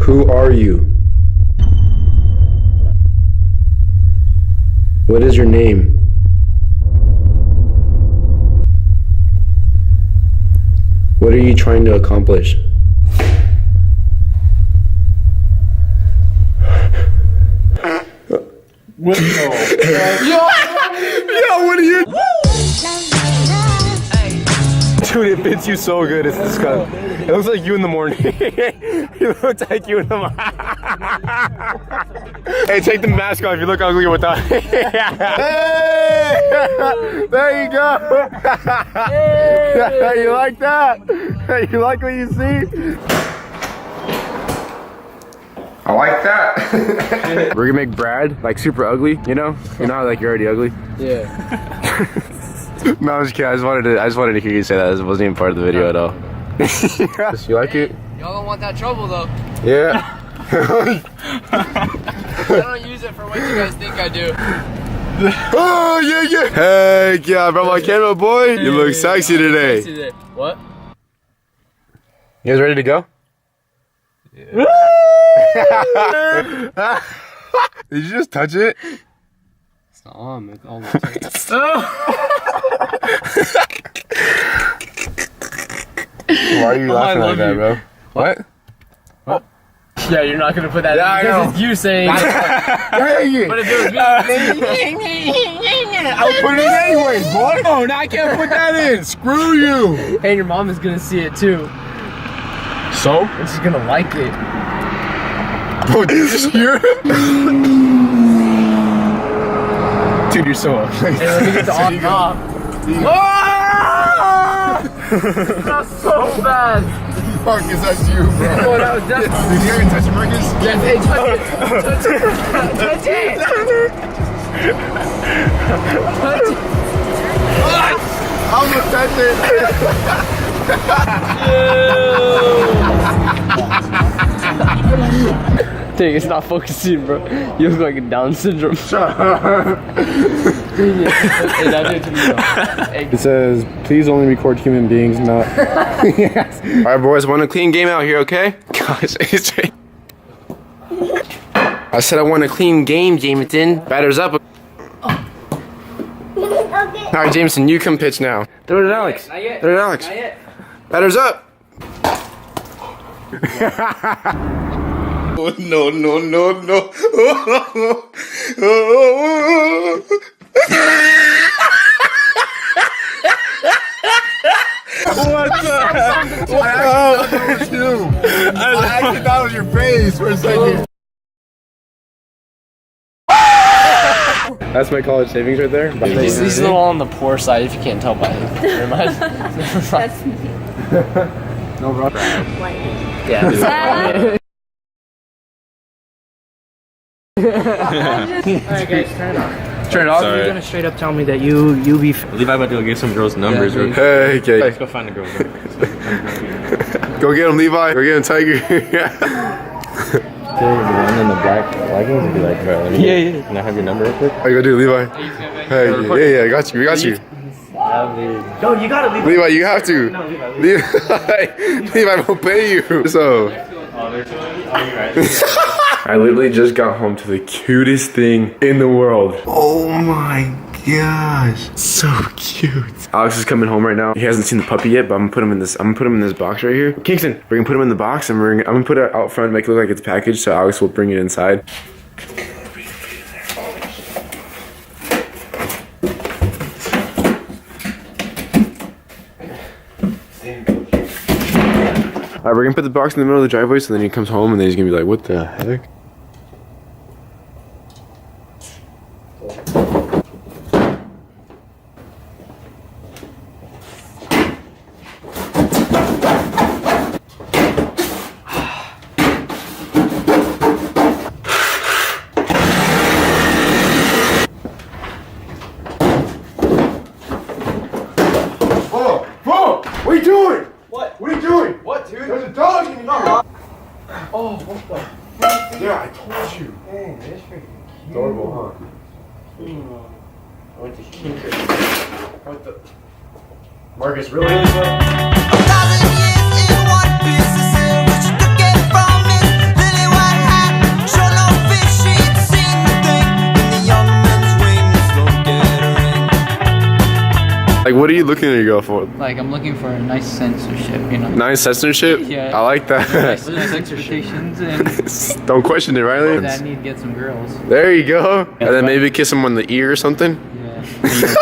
Who are you? What is your name? What are you trying to accomplish? What? No. Yo, what are you? Dude, it fits you so good. It's disgusting. It looks like you in the morning. It looks like you in the morning. Hey, take the mask off. You look ugly without. Hey, there you go. Hey. You like that? You like what you see? I like that. We're gonna make Brad like super ugly, you know? You know how like you're already ugly? Yeah. No, I'm just kidding. I just wanted to hear you say that. This wasn't even part of the video at all. You like it? Y'all don't want that trouble though. Yeah. I don't use it for what you guys think I do. Oh yeah. Hey, yeah, bro, my camera boy. You look sexy today. What? You guys ready to go? Yeah. Did you just touch it? It's not on. It's all Why are you laughing like that, bro? What? Yeah, you're not gonna put that in because it's you saying. But if it was me, I'll put it anyways, boy. Oh, now I can't put that in. Screw you. and your mom is gonna see it too, So? and she's gonna like it. Bro, did you just hear him? Dude, you're so ugly. And let me get the on and off. That's so bad. Marcus, that's you, bro. Oh, that was definitely. Did you hear me touch it, Marcus? Yes, hey, touch it. Touch it. Touch it. Touch it. I almost touched it. Dang, it's not focusing, bro. You look like a Down syndrome. Shut up. Hey, now do it to me, though. Hey. It says, please only record human beings, not... Yes. Alright, boys, want a clean game out here, okay? Gosh, I said I want a clean game, Jameson. Batter's up. Alright, Jameson, you come pitch now. Throw it at Alex. Not yet. Throw it at Alex. Not yet. Batter's up. No. What the hell? I actually thought it was your face for a second. That's my college savings right there. He's a little on the poor side if you can't tell by him. Never mind. That's me. No, bro. Yeah. Alright guys, turn it off. Turn it off. You're gonna straight up tell me that you be Levi about to go get some girls' numbers. Yeah, Hey, okay. Let's go find the girls. Go get him, Levi. Go get him, Tiger. The one in the black leggings would be like, bro, let me can I have your number real quick? How you gonna do, Levi? Hey, yeah, I got you. We got you. No, you gotta leave. Levi, you have to. No, Levi will pay you. So. I literally just got home to the cutest thing in the world. Oh my gosh, so cute. Alex is coming home right now. He hasn't seen the puppy yet, but I'm gonna put him in this. Box right here. Kingston, we're gonna put him in the box, and I'm gonna put it out front, make it look like it's packaged, so Alex will bring it inside. Alright, we're gonna put the box in the middle of the driveway, so then he comes home and then he's gonna be like, what the heck? What are you doing? What? What are you doing? What, dude? There's a dog in here. Oh, what the? Yeah, I told you. Dang, that's freaking cute. Adorable, I went to Kinker. What the? Marcus, really? $1,000 years in one piece of silver, you took it from me. Like, what are you looking at your girl for? Like, I'm looking for a nice censorship, you know? Nice censorship? Yeah. I like Nice that. expectations, and Don't question it, Riley. that I need to get some girls. There you go. And then maybe kiss him on the ear or something. Yeah.